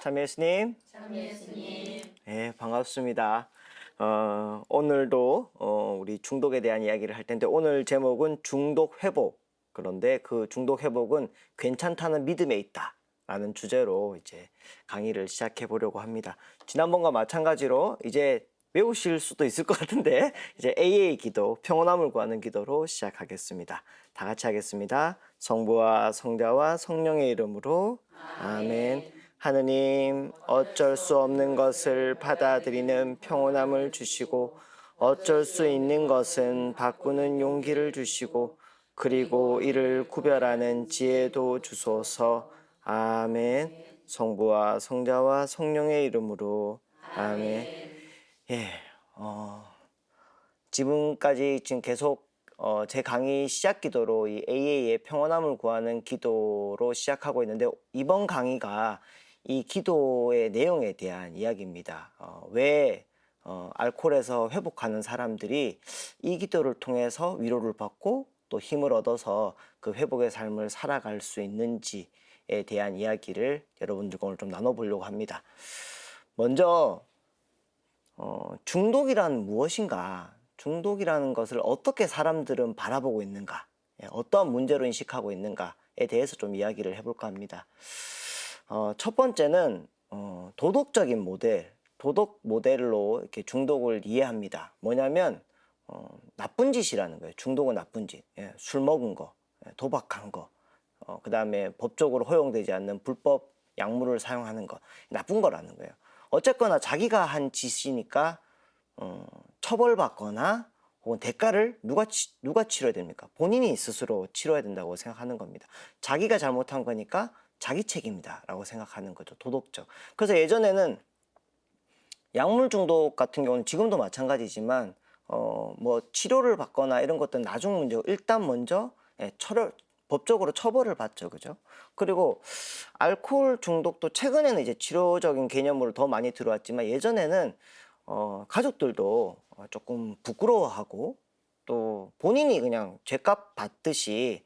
참여 예수님. 네, 반갑습니다. 오늘도 우리 중독에 대한 이야기를 할 텐데 오늘 제목은 중독 회복. 그런데 그 중독 회복은 괜찮다는 믿음에 있다 라는 주제로 이제 강의를 시작해 보려고 합니다. 지난번과 마찬가지로 이제 외우실 수도 있을 것 같은데 이제 AA 기도, 평온함을 구하는 기도로 시작하겠습니다. 다 같이 하겠습니다. 성부와 성자와 성령의 이름으로 아멘. 하느님, 어쩔 수 없는 것을 받아들이는 평온함을 주시고 어쩔 수 있는 것은 바꾸는 용기를 주시고 그리고 이를 구별하는 지혜도 주소서. 아멘. 성부와 성자와 성령의 이름으로 아멘. 예, 지금까지 지금 계속 제 강의 시작 기도로 이 AA의 평온함을 구하는 기도로 시작하고 있는데 이번 강의가 이 기도의 내용에 대한 이야기입니다. 왜 알코올에서 회복하는 사람들이 이 기도를 통해서 위로를 받고 또 힘을 얻어서 그 회복의 삶을 살아갈 수 있는지에 대한 이야기를 여러분들과 오늘 좀 나눠보려고 합니다. 먼저 중독이란 무엇인가? 중독이라는 것을 어떻게 사람들은 바라보고 있는가? 어떠한 문제로 인식하고 있는가에 대해서 좀 이야기를 해볼까 합니다. 첫 번째는 도덕적인 모델, 도덕 모델로 이렇게 중독을 이해합니다. 뭐냐면 나쁜 짓이라는 거예요. 중독은 나쁜 짓. 술 먹은 거, 도박한 거, 그 다음에 법적으로 허용되지 않는 불법 약물을 사용하는 거, 나쁜 거라는 거예요. 어쨌거나 자기가 한 짓이니까 처벌받거나 혹은 대가를 누가 치러야 됩니까? 본인이 스스로 치러야 된다고 생각하는 겁니다. 자기가 잘못한 거니까 자기 책임이다 라고 생각하는 거죠. 도덕적. 그래서 예전에는 약물 중독 같은 경우는 지금도 마찬가지지만 뭐 치료를 받거나 이런 것들은 나중 문제고 일단 먼저 법적으로 처벌을 받죠. 그죠? 그리고 알코올 중독도 최근에는 이제 치료적인 개념으로 더 많이 들어왔지만 예전에는 가족들도 조금 부끄러워하고 또 본인이 그냥 죗값 받듯이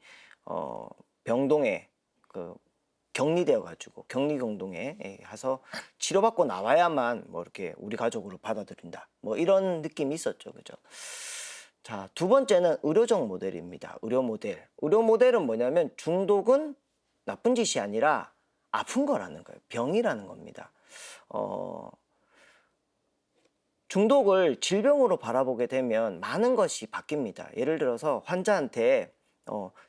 병동에 격리되어 가지고 격리병동에 가서 치료받고 나와야만 뭐 이렇게 우리 가족으로 받아들인다. 뭐 이런 느낌이 있었죠. 그죠? 자, 두 번째는 의료적 모델입니다. 의료 모델. 의료 모델은 뭐냐면 중독은 나쁜 짓이 아니라 아픈 거라는 거예요. 병이라는 겁니다. 중독을 질병으로 바라보게 되면 많은 것이 바뀝니다. 예를 들어서 환자한테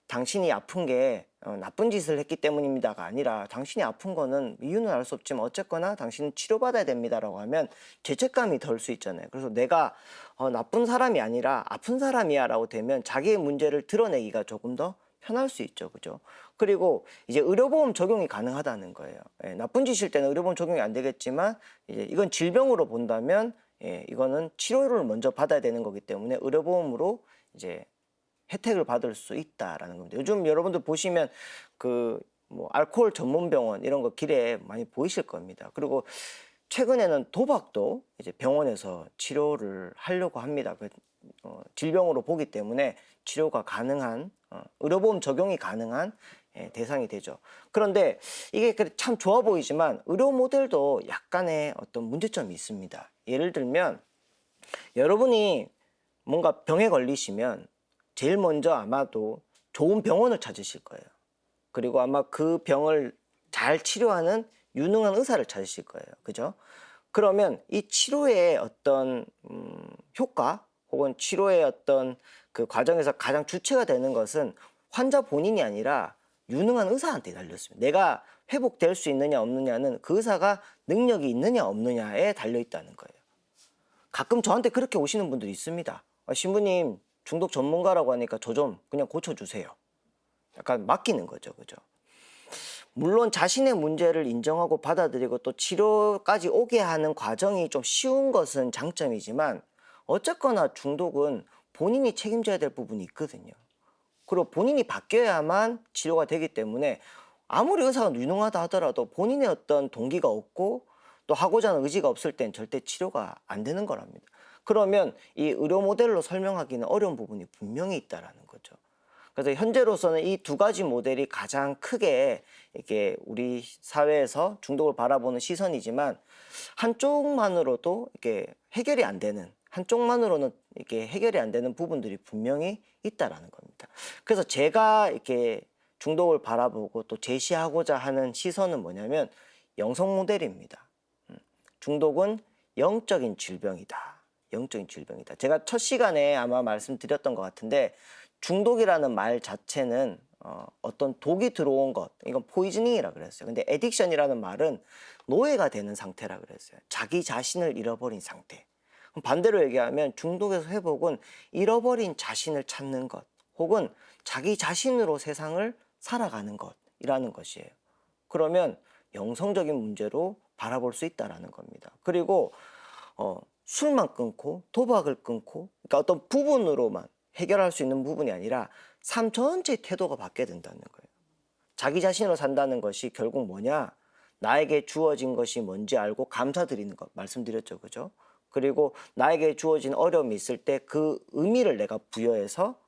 당신이 아픈 게 나쁜 짓을 했기 때문입니다가 아니라 당신이 아픈 거는 이유는 알 수 없지만 어쨌거나 당신은 치료받아야 됩니다라고 하면 죄책감이 덜 수 있잖아요. 그래서 내가 나쁜 사람이 아니라 아픈 사람이야 라고 되면 자기의 문제를 드러내기가 조금 더 편할 수 있죠. 그죠? 그리고 이제 의료보험 적용이 가능하다는 거예요. 나쁜 짓일 때는 의료보험 적용이 안 되겠지만 이제 이건 질병으로 본다면 이거는 치료를 먼저 받아야 되는 거기 때문에 의료보험으로 이제 혜택을 받을 수 있다라는 겁니다. 요즘 여러분들 보시면 뭐 알코올 전문 병원 이런 거 길에 많이 보이실 겁니다. 그리고 최근에는 도박도 이제 병원에서 치료를 하려고 합니다. 질병으로 보기 때문에 치료가 가능한 의료보험 적용이 가능한 대상이 되죠. 그런데 이게 참 좋아 보이지만 의료 모델도 약간의 어떤 문제점이 있습니다. 예를 들면 여러분이 뭔가 병에 걸리시면 제일 먼저 아마도 좋은 병원을 찾으실 거예요. 그리고 아마 그 병을 잘 치료하는 유능한 의사를 찾으실 거예요. 그죠? 그러면 이 치료의 어떤 효과 혹은 치료의 어떤 그 과정에서 가장 주체가 되는 것은 환자 본인이 아니라 유능한 의사한테 달렸습니다. 내가 회복될 수 있느냐 없느냐는 그 의사가 능력이 있느냐 없느냐에 달려 있다는 거예요. 가끔 저한테 그렇게 오시는 분들이 있습니다. 신부님 중독 전문가라고 하니까 저 좀 그냥 고쳐주세요. 약간 맡기는 거죠. 그죠? 물론 자신의 문제를 인정하고 받아들이고 또 치료까지 오게 하는 과정이 좀 쉬운 것은 장점이지만 어쨌거나 중독은 본인이 책임져야 될 부분이 있거든요. 그리고 본인이 바뀌어야만 치료가 되기 때문에 아무리 의사가 유능하다 하더라도 본인의 어떤 동기가 없고 또 하고자 하는 의지가 없을 땐 절대 치료가 안 되는 거랍니다. 그러면 이 의료 모델로 설명하기는 어려운 부분이 분명히 있다라는 거죠. 그래서 현재로서는 이 두 가지 모델이 가장 크게 이렇게 우리 사회에서 중독을 바라보는 시선이지만 한쪽만으로도 이렇게 해결이 안 되는 한쪽만으로는 이렇게 해결이 안 되는 부분들이 분명히 있다라는 겁니다. 그래서 제가 이렇게 중독을 바라보고 또 제시하고자 하는 시선은 뭐냐면 영성 모델입니다. 중독은 영적인 질병이다. 영적인 질병이다. 제가 첫 시간에 아마 말씀드렸던 것 같은데 중독이라는 말 자체는 어떤 독이 들어온 것, 이건 포이즈닝이라 그랬어요. 근데 에딕션이라는 말은 노예가 되는 상태라 그랬어요. 자기 자신을 잃어버린 상태. 반대로 얘기하면 중독에서 회복은 잃어버린 자신을 찾는 것, 혹은 자기 자신으로 세상을 살아가는 것이라는 것이에요. 그러면 영성적인 문제로 바라볼 수 있다라는 겁니다. 그리고 술만 끊고 도박을 끊고, 그러니까 어떤 부분으로만 해결할 수 있는 부분이 아니라 삶 전체의 태도가 바뀌어야 된다는 거예요. 자기 자신으로 산다는 것이 결국 뭐냐? 나에게 주어진 것이 뭔지 알고 감사드리는 것 말씀드렸죠, 그죠? 그리고 나에게 주어진 어려움이 있을 때 그 의미를 내가 부여해서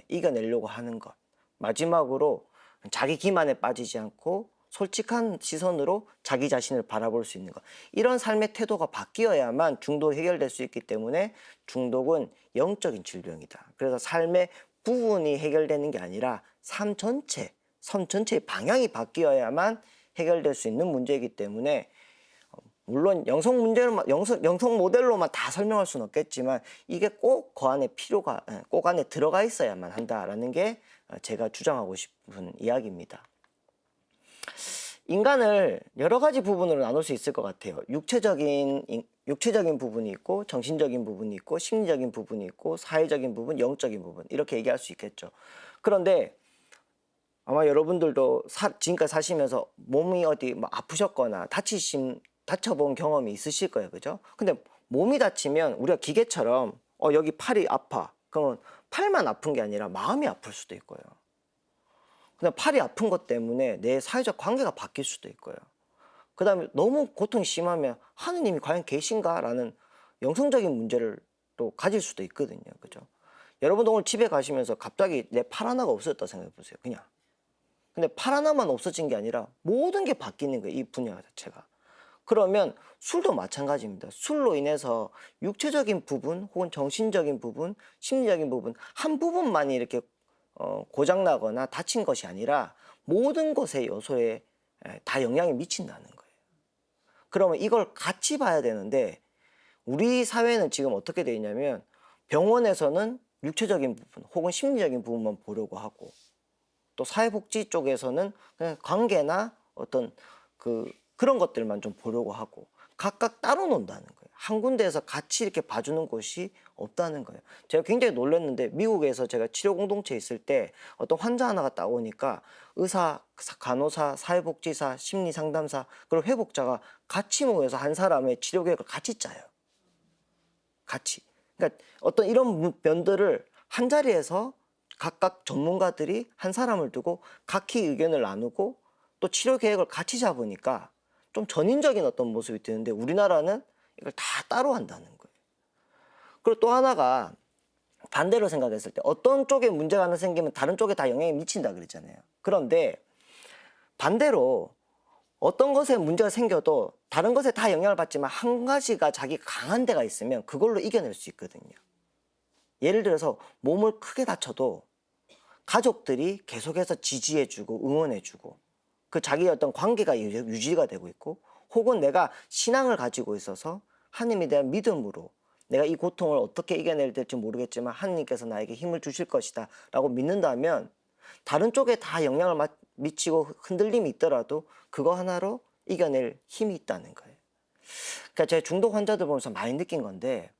이겨내려고 하는 것. 마지막으로 자기 기만에 빠지지 않고 솔직한 시선으로 자기 자신을 바라볼 수 있는 것. 이런 삶의 태도가 바뀌어야만 중독이 해결될 수 있기 때문에 중독은 영적인 질병이다. 그래서 삶의 부분이 해결되는 게 아니라 삶 전체의 방향이 바뀌어야만 해결될 수 있는 문제이기 때문에 물론 영성 모델로만 다 설명할 수는 없겠지만 이게 꼭 꼭 안에 들어가 있어야만 한다라는 게 제가 주장하고 싶은 이야기입니다. 인간을 여러 가지 부분으로 나눌 수 있을 것 같아요. 육체적인 부분이 있고, 정신적인 부분이 있고, 심리적인 부분이 있고, 사회적인 부분, 영적인 부분, 이렇게 얘기할 수 있겠죠. 그런데 아마 여러분들도 지금까지 사시면서 몸이 어디 뭐 아프셨거나 다쳐본 경험이 있으실 거예요. 그죠? 근데 몸이 다치면 우리가 기계처럼 여기 팔이 아파. 그러면 팔만 아픈 게 아니라 마음이 아플 수도 있고요. 근데 팔이 아픈 것 때문에 내 사회적 관계가 바뀔 수도 있고요. 그 다음에 너무 고통이 심하면 하느님이 과연 계신가? 라는 영성적인 문제를 또 가질 수도 있거든요. 그죠? 여러분도 오늘 집에 가시면서 갑자기 내 팔 하나가 없어졌다 생각해 보세요. 그냥. 근데 팔 하나만 없어진 게 아니라 모든 게 바뀌는 거예요. 이 분야 자체가. 그러면 술도 마찬가지입니다. 술로 인해서 육체적인 부분 혹은 정신적인 부분, 심리적인 부분 한 부분만이 이렇게 고장나거나 다친 것이 아니라 모든 것의 요소에 다 영향이 미친다는 거예요. 그러면 이걸 같이 봐야 되는데 우리 사회는 지금 어떻게 되어 있냐면 병원에서는 육체적인 부분 혹은 심리적인 부분만 보려고 하고 또 사회복지 쪽에서는 그냥 관계나 어떤 그런 것들만 좀 보려고 하고 각각 따로 논다는 거예요. 한 군데에서 같이 이렇게 봐주는 곳이 없다는 거예요. 제가 굉장히 놀랐는데 미국에서 제가 치료 공동체에 있을 때 어떤 환자 하나가 딱 오니까 의사, 간호사, 사회복지사, 심리상담사 그리고 회복자가 같이 모여서 한 사람의 치료 계획을 같이 짜요. 같이. 그러니까 어떤 이런 면들을 한 자리에서 각각 전문가들이 한 사람을 두고 각기 의견을 나누고 또 치료 계획을 같이 잡으니까 좀 전인적인 어떤 모습이 드는데 우리나라는 이걸 다 따로 한다는 거예요. 그리고 또 하나가 반대로 생각했을 때 어떤 쪽에 문제가 하나 생기면 다른 쪽에 다 영향이 미친다 그랬잖아요. 그런데 반대로 어떤 것에 문제가 생겨도 다른 것에 다 영향을 받지만 한 가지가 자기 강한 데가 있으면 그걸로 이겨낼 수 있거든요. 예를 들어서 몸을 크게 다쳐도 가족들이 계속해서 지지해주고 응원해주고 그 자기의 어떤 관계가 유지가 되고 있고 혹은 내가 신앙을 가지고 있어서 하나님에 대한 믿음으로 내가 이 고통을 어떻게 이겨내야 될지 모르겠지만 하나님께서 나에게 힘을 주실 것이다 라고 믿는다면 다른 쪽에 다 영향을 미치고 흔들림이 있더라도 그거 하나로 이겨낼 힘이 있다는 거예요. 그러니까 제가 중독 환자들 보면서 많이 느낀 건데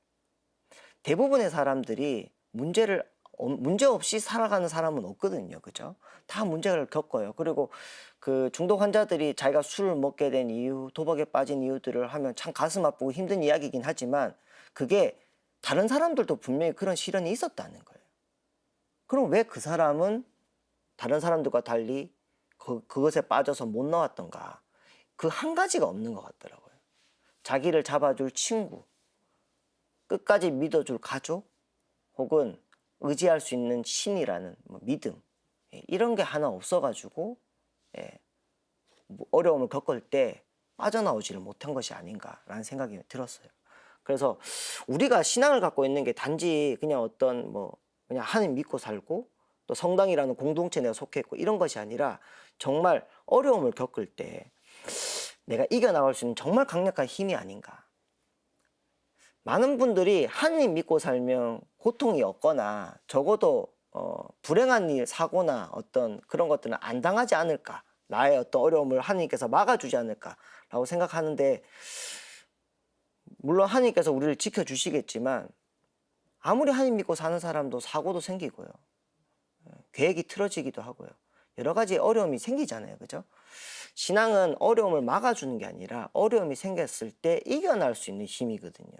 대부분의 사람들이 문제 없이 살아가는 사람은 없거든요. 그죠? 다 문제를 겪어요. 그리고 그 중독 환자들이 자기가 술을 먹게 된 이유, 도박에 빠진 이유들을 하면 참 가슴 아프고 힘든 이야기이긴 하지만 그게 다른 사람들도 분명히 그런 시련이 있었다는 거예요. 그럼 왜 그 사람은 다른 사람들과 달리 그것에 빠져서 못 나왔던가? 그 한 가지가 없는 것 같더라고요. 자기를 잡아줄 친구, 끝까지 믿어줄 가족, 혹은 의지할 수 있는 신이라는 믿음, 이런 게 하나 없어가지고 뭐 어려움을 겪을 때 빠져나오지를 못한 것이 아닌가라는 생각이 들었어요. 그래서 우리가 신앙을 갖고 있는 게 단지 그냥 어떤 뭐 그냥 하나님 믿고 살고 또 성당이라는 공동체에 내가 속해 있고 이런 것이 아니라 정말 어려움을 겪을 때 내가 이겨나갈 수 있는 정말 강력한 힘이 아닌가. 많은 분들이 하나님 믿고 살면 고통이 없거나 적어도 불행한 일, 사고나 어떤 그런 것들은 안 당하지 않을까. 나의 어떤 어려움을 하나님께서 막아주지 않을까라고 생각하는데 물론 하나님께서 우리를 지켜주시겠지만 아무리 하나님 믿고 사는 사람도 사고도 생기고요. 계획이 틀어지기도 하고요. 여러 가지 어려움이 생기잖아요. 그죠? 신앙은 어려움을 막아주는 게 아니라 어려움이 생겼을 때 이겨낼 수 있는 힘이거든요.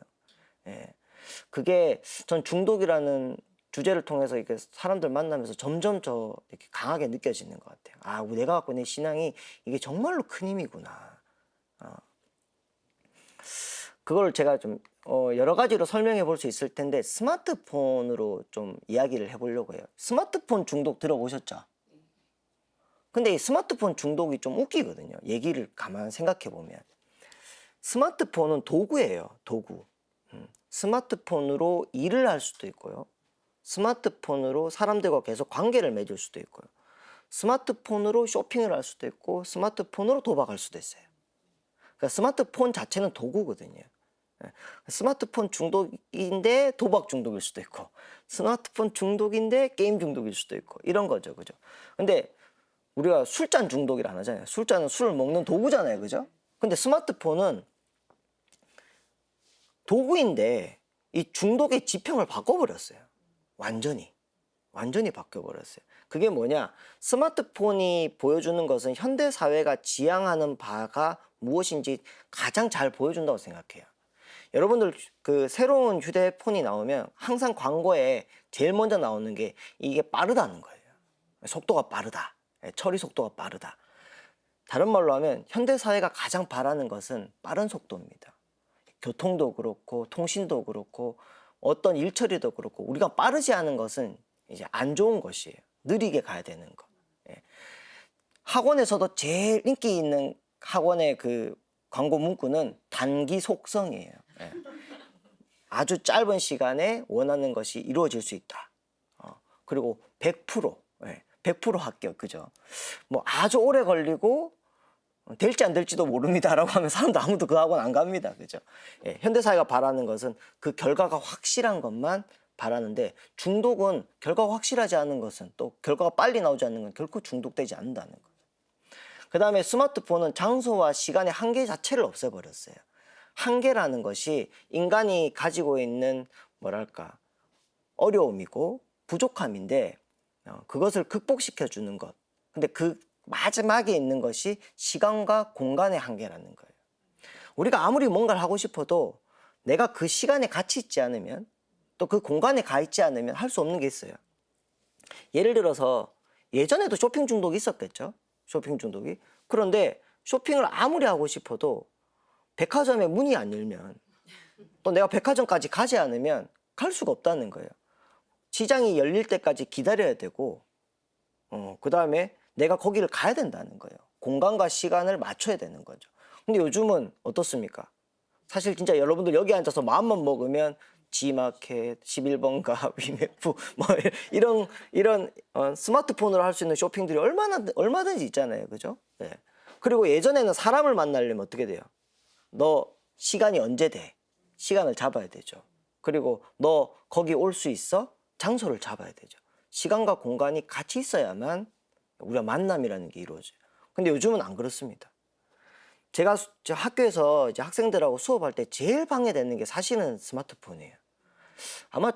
그게 전 중독이라는 주제를 통해서 이렇게 사람들 만나면서 점점 이렇게 강하게 느껴지는 것 같아요. 아, 내가 갖고 있는 신앙이 이게 정말로 큰 힘이구나. 그걸 제가 좀 여러 가지로 설명해 볼 수 있을 텐데 스마트폰으로 좀 이야기를 해보려고 해요. 스마트폰 중독 들어보셨죠? 근데 이 스마트폰 중독이 좀 웃기거든요. 얘기를 가만 생각해 보면. 스마트폰은 도구예요. 도구. 스마트폰으로 일을 할 수도 있고요. 스마트폰으로 사람들과 계속 관계를 맺을 수도 있고요. 스마트폰으로 쇼핑을 할 수도 있고 스마트폰으로 도박할 수도 있어요. 그러니까 스마트폰 자체는 도구거든요. 스마트폰 중독인데 도박 중독일 수도 있고 스마트폰 중독인데 게임 중독일 수도 있고 이런 거죠. 그죠? 근데 우리가 술잔 중독이라 안 하잖아요. 술잔은 술을 먹는 도구잖아요. 그죠? 근데 스마트폰은 도구인데 이 중독의 지평을 바꿔버렸어요. 완전히 바뀌어버렸어요. 그게 뭐냐? 스마트폰이 보여주는 것은 현대사회가 지향하는 바가 무엇인지 가장 잘 보여준다고 생각해요. 여러분들 그 새로운 휴대폰이 나오면 항상 광고에 제일 먼저 나오는 게 이게 빠르다는 거예요. 속도가 빠르다. 처리 속도가 빠르다. 다른 말로 하면 현대사회가 가장 바라는 것은 빠른 속도입니다. 교통도 그렇고 통신도 그렇고 어떤 일처리도 그렇고 우리가 빠르지 않은 것은 이제 안 좋은 것이에요. 느리게 가야 되는 거. 학원에서도 제일 인기 있는 학원의 그 광고 문구는 단기 속성이에요. 아주 짧은 시간에 원하는 것이 이루어질 수 있다. 그리고 100%, 100% 합격, 그죠? 뭐 아주 오래 걸리고 될지 안 될지도 모릅니다라고 하면 사람도 아무도 그 학원 안 갑니다, 그죠? 현대사회가 바라는 것은 그 결과가 확실한 것만 바라는데 중독은 결과가 확실하지 않은 것은 또 결과가 빨리 나오지 않는 건 결코 중독되지 않는다는 것. 그 다음에 스마트폰은 장소와 시간의 한계 자체를 없애버렸어요. 한계라는 것이 인간이 가지고 있는 뭐랄까 어려움이고 부족함인데 그것을 극복시켜 주는 것. 근데 그 마지막에 있는 것이 시간과 공간의 한계라는 거예요. 우리가 아무리 뭔가를 하고 싶어도 내가 그 시간에 같이 있지 않으면 또 그 공간에 가 있지 않으면 할 수 없는 게 있어요. 예를 들어서 예전에도 쇼핑 중독이 있었겠죠. 쇼핑 중독이. 그런데 쇼핑을 아무리 하고 싶어도 백화점에 문이 안 열면 또 내가 백화점까지 가지 않으면 갈 수가 없다는 거예요. 시장이 열릴 때까지 기다려야 되고 그 다음에 내가 거기를 가야 된다는 거예요. 공간과 시간을 맞춰야 되는 거죠. 근데 요즘은 어떻습니까? 사실 진짜 여러분들 여기 앉아서 마음만 먹으면 G마켓, 11번가, 위메프 뭐 이런 스마트폰으로 할 수 있는 쇼핑들이 얼마든지 있잖아요. 그죠? 네. 그리고 예전에는 사람을 만나려면 어떻게 돼요? 너 시간이 언제 돼? 시간을 잡아야 되죠. 그리고 너 거기 올 수 있어? 장소를 잡아야 되죠. 시간과 공간이 같이 있어야만 우리가 만남이라는 게 이루어져요. 근데 요즘은 안 그렇습니다. 제가 학교에서 이제 학생들하고 수업할 때 제일 방해되는 게 사실은 스마트폰이에요. 아마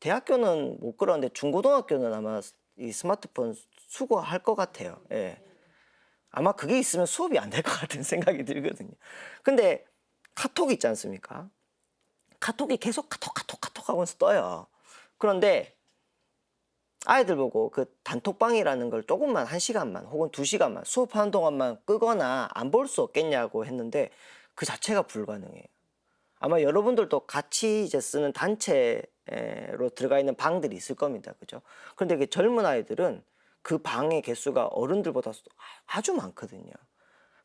대학교는 못 그러는데 중고등학교는 아마 이 스마트폰 수거할 것 같아요. 예. 아마 그게 있으면 수업이 안 될 것 같은 생각이 들거든요. 근데 카톡 있지 않습니까? 카톡이 계속 카톡 하면서 떠요. 그런데 아이들 보고 그 단톡방이라는 걸 조금만 1시간만 혹은 2시간만 수업하는 동안만 끄거나 안 볼 수 없겠냐고 했는데 그 자체가 불가능해요. 아마 여러분들도 같이 이제 쓰는 단체로 들어가 있는 방들이 있을 겁니다. 그죠? 그런데 그 젊은 아이들은 그 방의 개수가 어른들보다 아주 많거든요.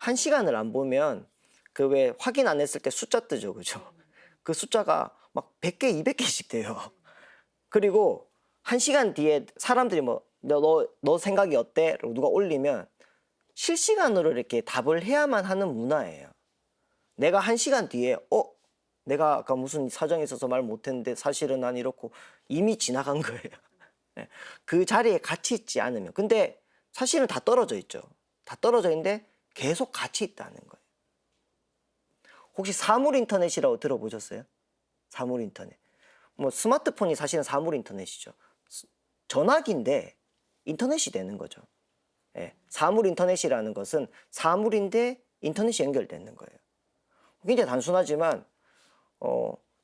1시간을 안 보면 그 왜 확인 안 했을 때 숫자 뜨죠, 그죠? 그 숫자가 막 100개, 200개씩 돼요. 그리고 1시간 뒤에 사람들이 뭐 너 생각이 어때? 라고 누가 올리면 실시간으로 이렇게 답을 해야만 하는 문화예요. 내가 1시간 뒤에 내가 아까 무슨 사정이 있어서 말 못했는데 사실은 난 이렇고 이미 지나간 거예요. 예. 그 자리에 같이 있지 않으면. 근데 사실은 다 떨어져 있죠. 다 떨어져 있는데 계속 같이 있다는 거예요. 혹시 사물 인터넷이라고 들어보셨어요? 사물 인터넷. 뭐 스마트폰이 사실은 사물 인터넷이죠. 전화기인데 인터넷이 되는 거죠. 예. 사물 인터넷이라는 것은 사물인데 인터넷이 연결되는 거예요. 굉장히 단순하지만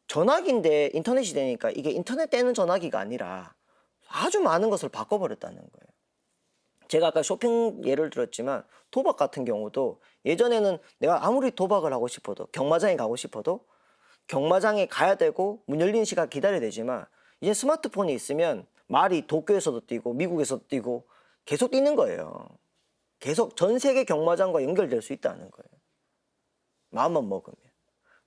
전화기인데 인터넷이 되니까 이게 인터넷 되는 전화기가 아니라 아주 많은 것을 바꿔버렸다는 거예요. 제가 아까 쇼핑 예를 들었지만 도박 같은 경우도 예전에는 내가 아무리 도박을 하고 싶어도 경마장에 가고 싶어도 경마장에 가야 되고 문 열리는 시간 기다려야 되지만 이제 스마트폰이 있으면 말이 도쿄에서도 뛰고 미국에서도 뛰고 계속 뛰는 거예요. 계속 전 세계 경마장과 연결될 수 있다는 거예요. 마음만 먹으면.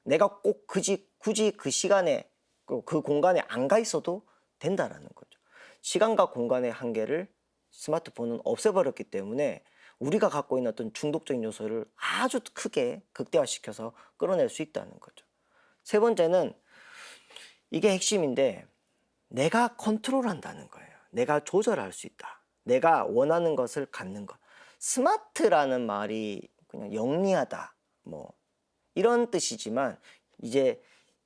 내가 꼭 굳이 그 시간에 그 공간에 안 가 있어도 된다라는 거죠. 시간과 공간의 한계를 스마트폰은 없애버렸기 때문에 우리가 갖고 있는 어떤 중독적인 요소를 아주 크게 극대화시켜서 끌어낼 수 있다는 거죠. 세 번째는 이게 핵심인데 내가 컨트롤한다는 거예요. 내가 조절할 수 있다. 내가 원하는 것을 갖는 것. 스마트라는 말이 그냥 영리하다 뭐 이런 뜻이지만 이제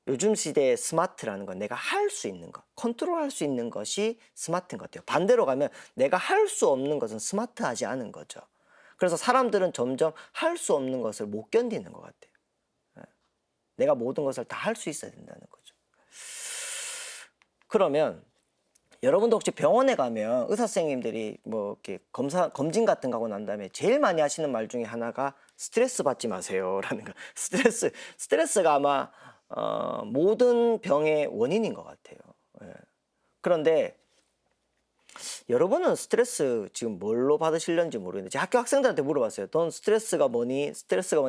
요즘 시대의 스마트라는 건 내가 할 수 있는 것, 컨트롤할 수 있는 것이 스마트인 것 같아요. 반대로 가면 내가 할 수 없는 것은 스마트하지 않은 거죠. 그래서 사람들은 점점 할 수 없는 것을 못 견디는 것 같아요. 내가 모든 것을 다 할 수 있어야 된다는 거죠. 그러면 여러분도 혹시 병원에 가면 의사 선생님들이 뭐 이렇게 검진 같은 거 하고 난 다음에 제일 많이 하시는 말 중에 하나가 스트레스 받지 마세요라는 거. 스트레스가 아마 모든 병의 원인인 것 같아요. 예. 그런데 여러분은 스트레스 지금 뭘로 받으시려는지 모르겠는데 제가 학교 학생들한테 물어봤어요. 넌 스트레스가 뭐니?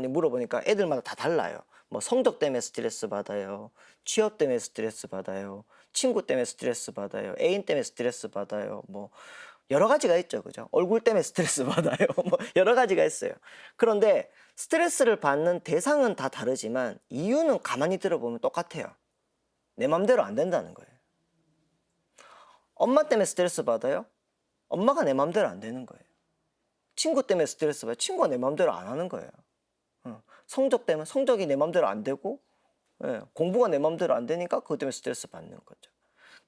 물어보니까 애들마다 다 달라요. 뭐 성적 때문에 스트레스 받아요. 취업 때문에 스트레스 받아요. 친구 때문에 스트레스 받아요. 애인 때문에 스트레스 받아요. 뭐 여러 가지가 있죠. 그죠? 얼굴 때문에 스트레스 받아요. 뭐 여러 가지가 있어요. 그런데 스트레스를 받는 대상은 다 다르지만 이유는 가만히 들어보면 똑같아요. 내 맘대로 안 된다는 거예요. 엄마 때문에 스트레스 받아요? 엄마가 내 맘대로 안 되는 거예요. 친구 때문에 스트레스 받아요? 친구가 내 맘대로 안 하는 거예요. 성적 때문에 성적이 내 맘대로 안 되고 공부가 내 맘대로 안 되니까 그것 때문에 스트레스 받는 거죠.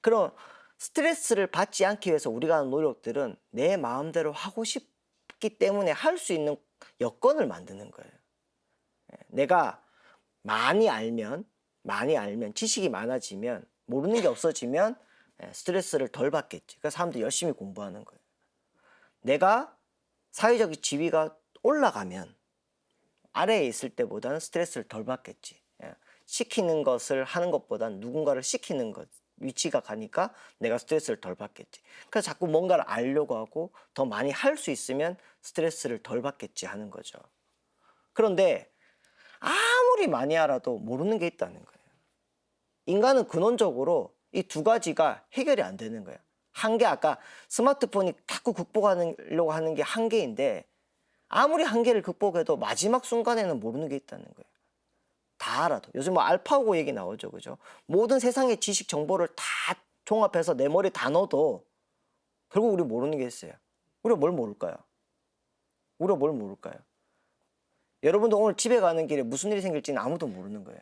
그럼 스트레스를 받지 않기 위해서 우리가 하는 노력들은 내 마음대로 하고 싶기 때문에 할 수 있는 여건을 만드는 거예요. 내가 많이 알면 지식이 많아지면 모르는 게 없어지면 스트레스를 덜 받겠지. 그래서 사람들이 열심히 공부하는 거예요. 내가 사회적 지위가 올라가면 아래에 있을 때보다는 스트레스를 덜 받겠지. 시키는 것을 하는 것보다는 누군가를 시키는 것 위치가 가니까 내가 스트레스를 덜 받겠지. 그래서 자꾸 뭔가를 알려고 하고 더 많이 할 수 있으면 스트레스를 덜 받겠지 하는 거죠. 그런데 아무리 많이 알아도 모르는 게 있다는 거예요. 인간은 근원적으로 이 두 가지가 해결이 안 되는 거예요. 한계, 아까 스마트폰이 자꾸 극복하려고 하는 게 한계인데 아무리 한계를 극복해도 마지막 순간에는 모르는 게 있다는 거예요. 다 알아도. 요즘 뭐 알파고 얘기 나오죠. 그죠? 모든 세상의 지식 정보를 다 종합해서 내 머리에 다 넣어도 결국 우리 모르는 게 있어요. 우리가 뭘 모를까요? 여러분도 오늘 집에 가는 길에 무슨 일이 생길지는 아무도 모르는 거예요.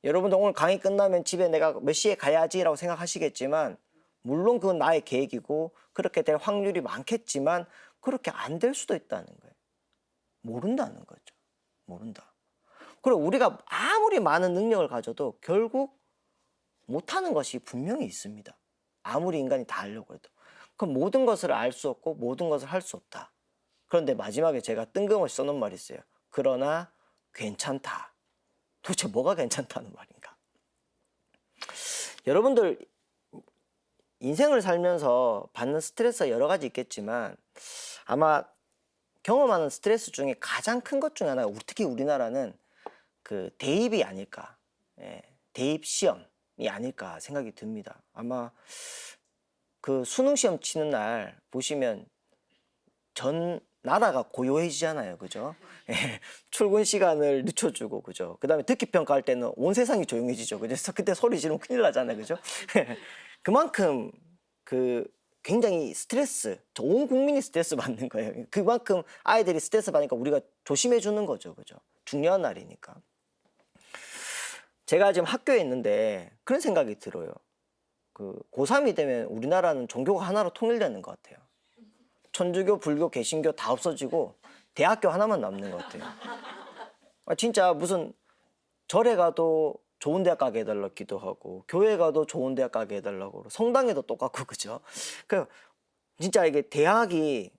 여러분도 오늘 강의 끝나면 집에 내가 몇 시에 가야지라고 생각하시겠지만 물론 그건 나의 계획이고 그렇게 될 확률이 많겠지만 그렇게 안 될 수도 있다는 거예요. 모른다는 거죠. 모른다. 그리고 우리가 아무리 많은 능력을 가져도 결국 못하는 것이 분명히 있습니다. 아무리 인간이 다 하려고 해도. 그럼 모든 것을 알 수 없고 모든 것을 할 수 없다. 그런데 마지막에 제가 뜬금없이 써놓은 말이 있어요. 그러나 괜찮다. 도대체 뭐가 괜찮다는 말인가? 여러분들 인생을 살면서 받는 스트레스가 여러 가지 있겠지만 아마 경험하는 스트레스 중에 가장 큰 것 중에 하나가 특히 우리나라는 그 대입이 아닐까. 예, 대입 시험이 아닐까 생각이 듭니다. 아마 그 수능 시험 치는 날 보시면 전 나라가 고요해지잖아요. 그죠? 예, 출근 시간을 늦춰주고, 그죠? 그 다음에 듣기 평가할 때는 온 세상이 조용해지죠. 그래서 그때 소리 지르면 큰일 나잖아요. 그죠? 그만큼 그 굉장히 스트레스, 온 국민이 스트레스 받는 거예요. 그만큼 아이들이 스트레스 받으니까 우리가 조심해 주는 거죠. 그죠? 중요한 날이니까. 제가 지금 학교에 있는데 그런 생각이 들어요. 그 고3이 되면 우리나라는 종교가 하나로 통일되는 것 같아요. 천주교, 불교, 개신교 다 없어지고 대학교 하나만 남는 것 같아요. 진짜 무슨 절에 가도 좋은 대학 가게 해달라고 기도하고 교회 가도 좋은 대학 가게 해달라고 성당에도 똑같고 그죠? 그 진짜 이게 대학이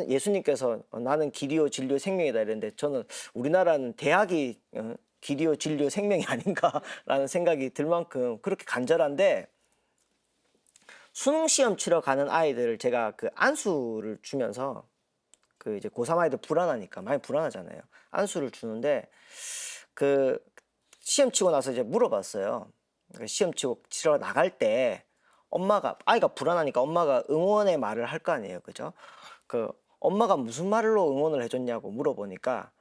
예수님께서 나는 길이요 진리요 생명이다 이랬는데 저는 우리나라는 대학이 길이요 진리요 생명이 아닌가라는 생각이 들 만큼 그렇게 간절한데 수능 시험 치러 가는 아이들을 제가 그 안수를 주면서 그 이제 고3 아이들 불안하니까 많이 불안하잖아요. 안수를 주는데 그 시험 치고 나서 이제 물어봤어요. 시험 치러 나갈 때 아이가 불안하니까 엄마가 응원의 말을 할 거 아니에요. 그죠? 그 엄마가 무슨 말로 응원을 해줬냐고 물어보니까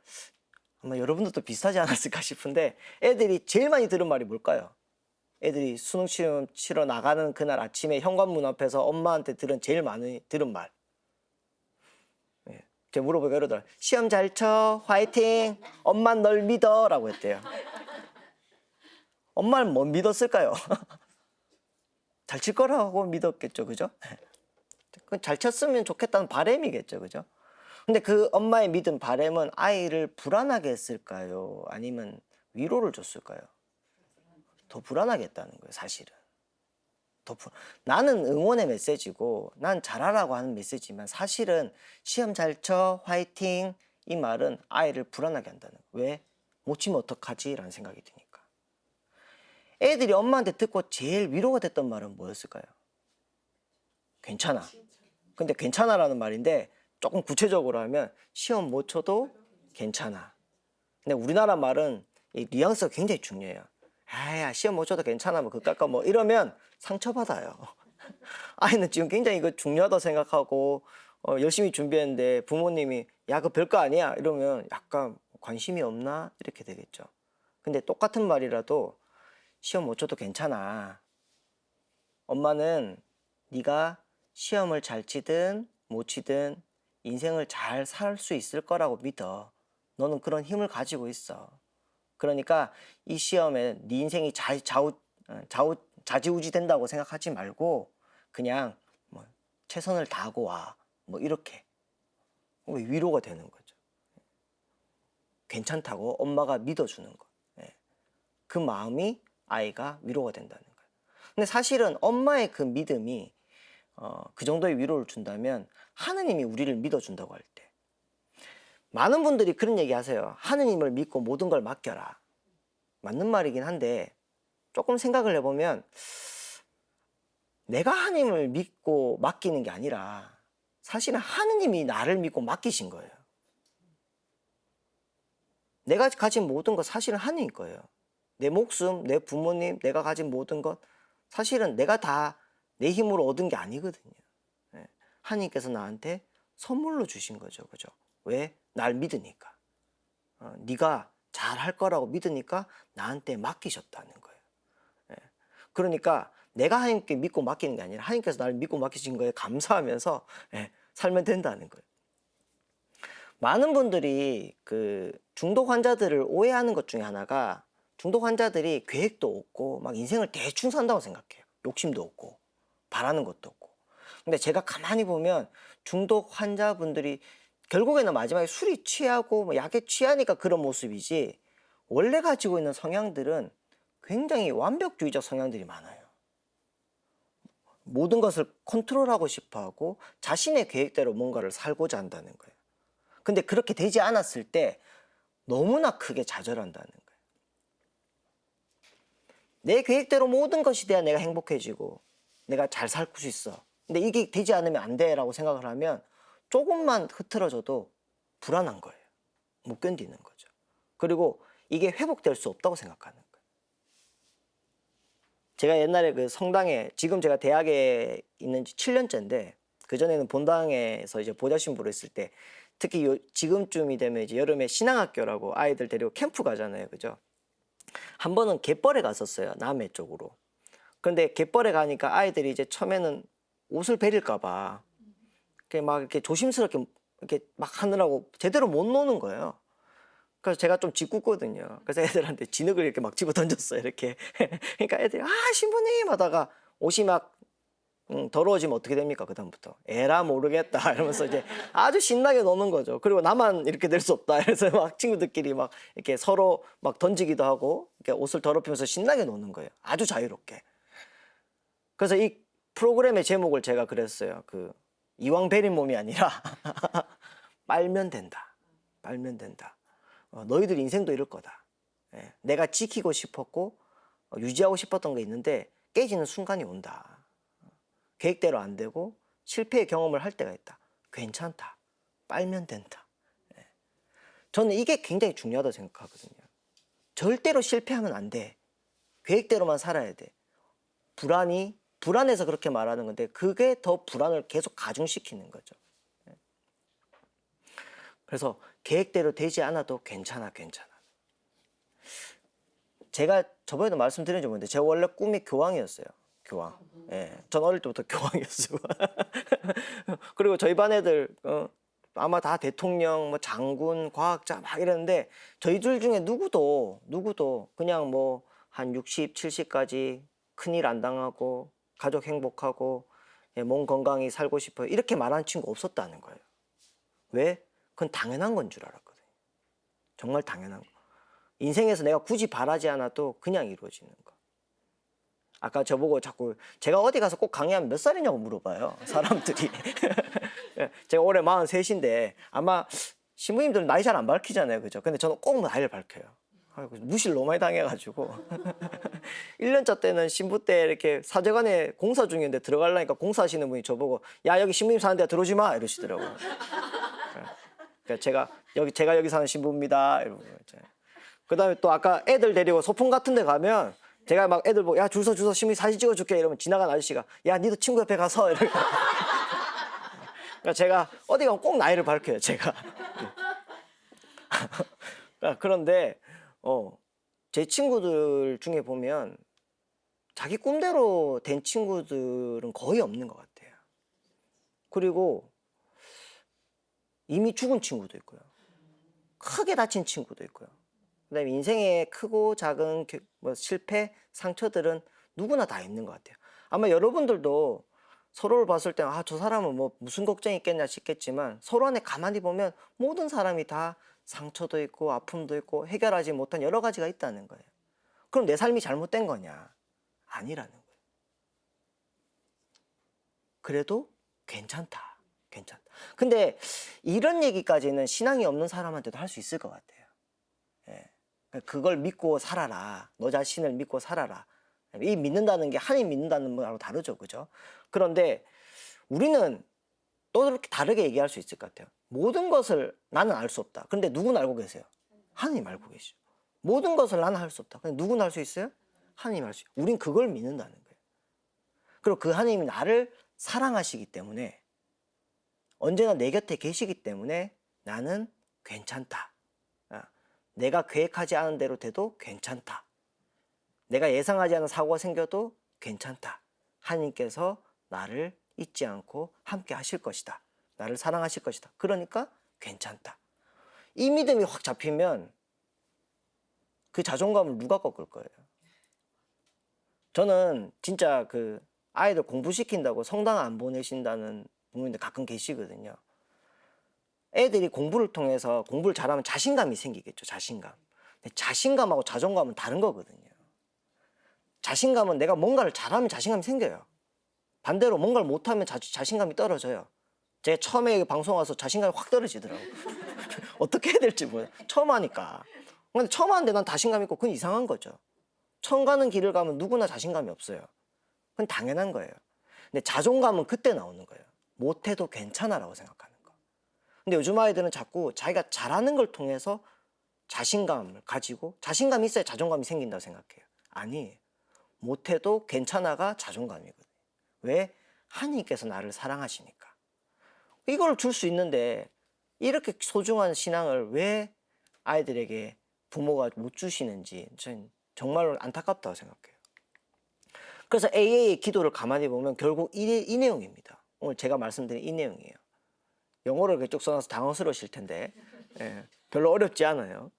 아마 여러분들도 비슷하지 않았을까 싶은데 애들이 제일 많이 들은 말이 뭘까요? 애들이 수능 시험 치러 나가는 그날 아침에 현관문 앞에서 엄마한테 제일 많이 들은 말. 예. 제가 물어보니까 이러더라. 시험 잘 쳐. 화이팅. 엄만 널 믿어. 라고 했대요. 엄마는 뭐 믿었을까요? 잘 칠 거라고 믿었겠죠. 그죠? 잘 쳤으면 좋겠다는 바람이겠죠. 그죠? 근데 그 엄마의 믿은 바람은 아이를 불안하게 했을까요? 아니면 위로를 줬을까요? 더 불안하게 했다는 거예요, 사실은. 나는 응원의 메시지고 난 잘하라고 하는 메시지만 사실은 시험 잘 쳐, 화이팅 이 말은 아이를 불안하게 한다는 거예요. 왜? 못 치면 어떡하지? 라는 생각이 드니까. 애들이 엄마한테 듣고 제일 위로가 됐던 말은 뭐였을까요? 괜찮아. 근데 괜찮아라는 말인데 조금 구체적으로 하면 시험 못 쳐도 괜찮아. 근데 우리나라 말은 이 뉘앙스가 굉장히 중요해요. 아야 시험 못 쳐도 괜찮아 뭐 그깎아 뭐 이러면 상처받아요. 아이는 지금 굉장히 이거 중요하다 생각하고 열심히 준비했는데 부모님이 야 그거 별거 아니야 이러면 약간 관심이 없나 이렇게 되겠죠. 근데 똑같은 말이라도 시험 못 쳐도 괜찮아. 엄마는 네가 시험을 잘 치든 못 치든 인생을 잘 살 수 있을 거라고 믿어. 너는 그런 힘을 가지고 있어. 그러니까 이 시험에 네 인생이 좌지우지 된다고 생각하지 말고 그냥 뭐 최선을 다하고 와. 뭐 이렇게 위로가 되는 거죠. 괜찮다고 엄마가 믿어주는 거. 그 마음이 아이가 위로가 된다는 거예요. 근데 사실은 엄마의 그 믿음이 그 정도의 위로를 준다면 하느님이 우리를 믿어준다고 할 때 많은 분들이 그런 얘기 하세요. 하느님을 믿고 모든 걸 맡겨라. 맞는 말이긴 한데 조금 생각을 해보면 내가 하느님을 믿고 맡기는 게 아니라 사실은 하느님이 나를 믿고 맡기신 거예요. 내가 가진 모든 것 사실은 하느님 거예요. 내 목숨, 내 부모님, 내가 가진 모든 것 사실은 내가 다 내 힘으로 얻은 게 아니거든요. 하느님께서 나한테 선물로 주신 거죠. 그죠? 왜? 날 믿으니까. 네가 잘할 거라고 믿으니까 나한테 맡기셨다는 거예요. 그러니까 내가 하나님께 믿고 맡기는 게 아니라 하나님께서 나를 믿고 맡기신 거에 감사하면서 살면 된다는 거예요. 많은 분들이 그 중독 환자들을 오해하는 것 중에 하나가 중독 환자들이 계획도 없고 막 인생을 대충 산다고 생각해요. 욕심도 없고 바라는 것도 없고. 근데 제가 가만히 보면 중독 환자분들이 결국에는 마지막에 술이 취하고 뭐 약에 취하니까 그런 모습이지 원래 가지고 있는 성향들은 굉장히 완벽주의적 성향들이 많아요. 모든 것을 컨트롤하고 싶어하고 자신의 계획대로 뭔가를 살고자 한다는 거예요. 근데 그렇게 되지 않았을 때 너무나 크게 좌절한다는 거예요. 내 계획대로 모든 것이 돼야 내가 행복해지고 내가 잘 살 수 있어. 근데 이게 되지 않으면 안 돼라고 생각을 하면 조금만 흐트러져도 불안한 거예요. 못 견디는 거죠. 그리고 이게 회복될 수 없다고 생각하는 거예요. 제가 옛날에 그 성당에, 지금 제가 대학에 있는 지 7년째인데 그전에는 본당에서 이제 보좌 신부로 있을 때, 특히 지금쯤이 되면 이제 여름에 신앙학교라고 아이들 데리고 캠프 가잖아요. 그죠? 한 번은 갯벌에 갔었어요. 남해 쪽으로. 그런데 갯벌에 가니까 아이들이 이제 처음에는 옷을 베릴까 봐 막 이렇게 조심스럽게 이렇게 막 하느라고 제대로 못 노는 거예요. 그래서 제가 좀 짓궂거든요. 그래서 애들한테 진흙을 이렇게 막 집어 던졌어요. 이렇게. 그러니까 애들이 신부님 하다가 옷이 막 더러워지면 어떻게 됩니까? 그다음부터 에라 모르겠다 이러면서 이제 아주 신나게 노는 거죠. 그리고 나만 이렇게 될 수 없다. 그래서 막 친구들끼리 막 이렇게 서로 막 던지기도 하고 이렇게 옷을 더럽히면서 신나게 노는 거예요. 아주 자유롭게. 그래서 이 프로그램의 제목을 제가 그랬어요. 그 이왕 베린 몸이 아니라 빨면 된다. 빨면 된다. 너희들 인생도 이럴 거다. 예, 내가 지키고 싶었고 유지하고 싶었던 게 있는데 깨지는 순간이 온다. 계획대로 안 되고 실패의 경험을 할 때가 있다. 괜찮다. 빨면 된다. 예. 저는 이게 굉장히 중요하다고 생각하거든요. 절대로 실패하면 안 돼. 계획대로만 살아야 돼. 불안해서 그렇게 말하는 건데 그게 더 불안을 계속 가중시키는 거죠. 예. 그래서 계획대로 되지 않아도 괜찮아. 제가 저번에도 말씀드린지 모르는데 제가 원래 꿈이 교황이었어요. 교황. 예, 전 어릴 때부터 교황이었어요. 그리고 저희 반 애들 아마 다 대통령, 뭐 장군, 과학자 막 이랬는데 저희들 중에 누구도 그냥 뭐 한 60, 70까지 큰일 안 당하고 가족 행복하고 몸 건강히 살고 싶어요. 이렇게 말하는 친구 없었다는 거예요. 왜? 그건 당연한 건 줄 알았거든요. 정말 당연한 거. 인생에서 내가 굳이 바라지 않아도 그냥 이루어지는 거. 아까 저보고 자꾸 제가 어디 가서 꼭 강의하면 몇 살이냐고 물어봐요. 사람들이. 제가 올해 43인데 아마 신부님들은 나이 잘 안 밝히잖아요. 그죠? 근데 저는 꼭 나이를 밝혀요. 무시를 너무 많이 당해가지고. 1년차 때는 신부 때 이렇게 사제관에 공사 중인데 들어가려니까 공사하시는 분이 저보고 야 여기 신부님 사는 데 들어오지 마 이러시더라고요. 그러니까 제가 여기 사는 신부입니다. 이러고. 그다음에 또 아까 애들 데리고 소풍 같은 데 가면 제가 막 애들 보고 야 줄 서 신부님 사진 찍어줄게 이러면 지나간 아저씨가 야 니도 친구 옆에 가서 이러고. 그러니까 제가 어디 가면 꼭 나이를 밝혀요. 제가. 그런데 제 친구들 중에 보면 자기 꿈대로 된 친구들은 거의 없는 것 같아요. 그리고 이미 죽은 친구도 있고요. 크게 다친 친구도 있고요. 그다음에 인생의 크고 작은 뭐 실패, 상처들은 누구나 다 있는 것 같아요. 아마 여러분들도 서로를 봤을 때 저 사람은 뭐 무슨 걱정이 있겠냐 싶겠지만 서로 안에 가만히 보면 모든 사람이 다 상처도 있고 아픔도 있고 해결하지 못한 여러 가지가 있다는 거예요. 그럼 내 삶이 잘못된 거냐? 아니라는 거예요. 그래도 괜찮다. 근데 이런 얘기까지는 신앙이 없는 사람한테도 할 수 있을 것 같아요. 예. 그걸 믿고 살아라. 너 자신을 믿고 살아라. 이 믿는다는 게 하나님 믿는다는 거하고 다르죠. 그죠? 그런데 우리는 또 이렇게 다르게 얘기할 수 있을 것 같아요. 모든 것을 나는 알 수 없다. 근데 누구는 알고 계세요? 하나님 알고 계시죠. 모든 것을 나는 할 수 없다. 근데 누구는 알 수 있어요? 하나님 알 수 있어요. 우린 그걸 믿는다는 거예요. 그리고 그 하나님이 나를 사랑하시기 때문에 언제나 내 곁에 계시기 때문에 나는 괜찮다. 내가 계획하지 않은 대로 돼도 괜찮다. 내가 예상하지 않은 사고가 생겨도 괜찮다. 하나님께서 나를 잊지 않고 함께 하실 것이다. 나를 사랑하실 것이다. 그러니까 괜찮다. 이 믿음이 확 잡히면 그 자존감을 누가 꺾을 거예요? 저는 진짜 그 아이들 공부시킨다고 성당 안 보내신다는 부모님들 가끔 계시거든요. 애들이 공부를 통해서 공부를 잘하면 자신감이 생기겠죠. 자신감. 근데 자신감하고 자존감은 다른 거거든요. 자신감은 내가 뭔가를 잘하면 자신감이 생겨요. 반대로 뭔가를 못하면 자신감이 떨어져요. 제가 처음에 방송 와서 자신감이 확 떨어지더라고요. 어떻게 해야 될지 몰라요. 처음 하니까. 근데 처음 하는데 난 자신감 있고 그건 이상한 거죠. 처음 가는 길을 가면 누구나 자신감이 없어요. 그건 당연한 거예요. 근데 자존감은 그때 나오는 거예요. 못해도 괜찮아라고 생각하는 거. 근데 요즘 아이들은 자꾸 자기가 잘하는 걸 통해서 자신감을 가지고 자신감이 있어야 자존감이 생긴다고 생각해요. 아니, 못해도 괜찮아가 자존감이거든요. 왜? 하나님께서 나를 사랑하시니까. 이걸 줄 수 있는데 이렇게 소중한 신앙을 왜 아이들에게 부모가 못 주시는지 저는 정말로 안타깝다고 생각해요. 그래서 AA의 기도를 가만히 보면 결국 이 내용입니다. 오늘 제가 말씀드린 이 내용이에요. 영어를 이렇게 쭉 써놔서 당황스러우실 텐데 별로 어렵지 않아요.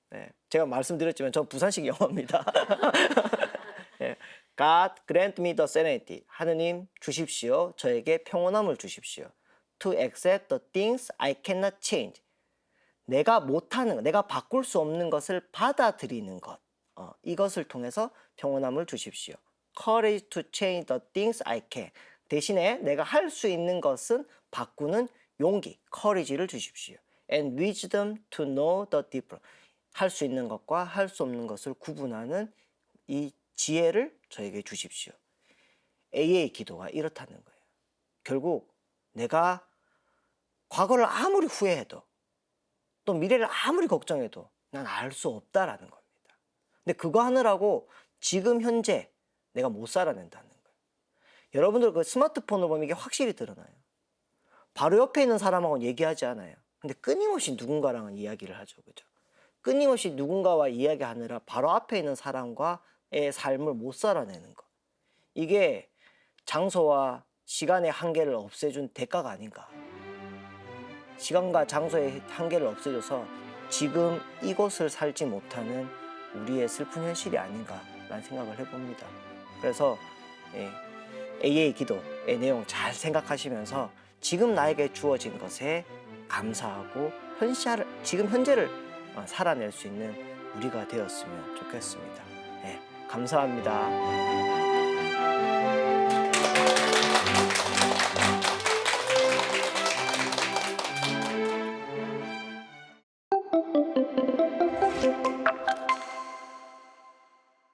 제가 말씀드렸지만 전 부산식 영어입니다. God grant me the serenity. 하느님 주십시오. 저에게 평온함을 주십시오. To accept the things I cannot change. 내가 못하는 것, 내가 바꿀 수 없는 것을 받아들이는 것. 이것을 통해서 평온함을 주십시오. Courage to change the things I can. 대신에 내가 할 수 있는 것은 바꾸는 용기, courage를 주십시오. And wisdom to know the difference. 할 수 있는 것과 할 수 없는 것을 구분하는 이 지혜를 저에게 주십시오. AA 기도가 이렇다는 거예요. 결국 내가 과거를 아무리 후회해도 또 미래를 아무리 걱정해도 난 알 수 없다라는 겁니다. 근데 그거 하느라고 지금 현재 내가 못 살아낸다는 거예요. 여러분들 그 스마트폰을 보면 이게 확실히 드러나요. 바로 옆에 있는 사람하고는 얘기하지 않아요. 근데 끊임없이 누군가랑은 이야기를 하죠. 그죠? 끊임없이 누군가와 이야기하느라 바로 앞에 있는 사람과의 삶을 못 살아내는 거. 이게 장소와 시간의 한계를 없애준 대가가 아닌가. 시간과 장소의 한계를 없애줘서 지금 이곳을 살지 못하는 우리의 슬픈 현실이 아닌가라는 생각을 해봅니다. 그래서 AA 기도의 내용 잘 생각하시면서 지금 나에게 주어진 것에 감사하고 지금 현재를 살아낼 수 있는 우리가 되었으면 좋겠습니다. 감사합니다.